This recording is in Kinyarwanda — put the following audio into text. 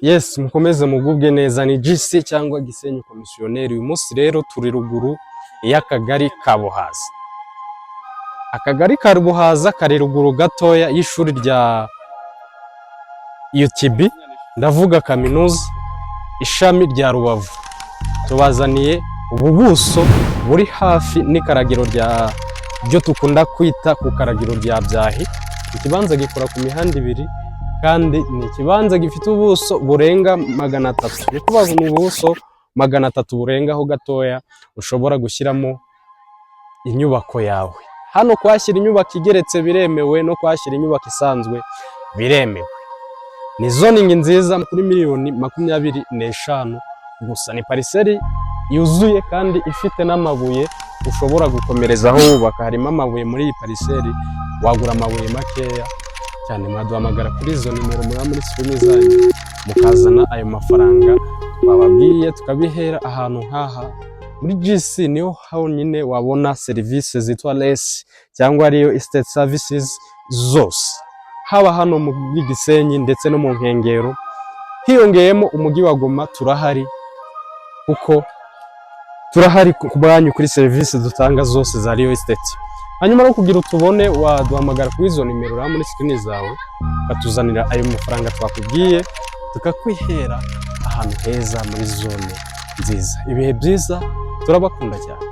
Yes, mukomeze mugubwe neza. Ni GC cyangwa Gisenyi komisiyoneri. Uyu munsi rero turi ruguru y'akagari ka Buhaza. Akagari ka Buhaza kari ruguru gatoya y'ishuri rya UTB, ndavuga kaminuza ishami rya Rubavu. Tubazaniye ubu buso buri hafi n'ikaragiro rya byo tukunda kwita ku karagiro rya Byahi. Ikibanza gikora ku mihanda ibiri kandi ni ikibanza gifite ubuso burenga 300. Ni kubaza mu buso 300 burengaho gatoya ushobora gushyiramo inyubako yawe. Hano kwashyira inyubako igeretse biremewe, no kwashyira inyubako isanzwe biremewe. Ni zoning nziza kuri miliyoni 25 gusa. Ni pariseri yuzuye kandi ifite n'amabuye ushobora gukomerezaho wubaka. Harimo amabuye muri iyi pariseri, wagura amabuye makeya cyane. Mwaduhamagara kuri izo nimero muri screen zanyu mukazana ayo mafaranga bababwiye, tukabihera ahantu nkaha. Muri GC niho honyine wabona serivisi zitwa less cyangwa ariyo estate services zose, haba hano mu Gisenyi ndetse no mu nkengero. Hiyongeyemo umujyi wa Goma turahari, kuko turahari ku banyu kuri serivisi dutanga zose za real estate. Hanyuma no kugira utubone, waduhamagara kuri izo nimero muri screen zawe, batuzanira ayo mafaranga twakubwiye, tukakwihera ahantu heza muri zone nziza. Ibihe byiza, turabakunda cyane.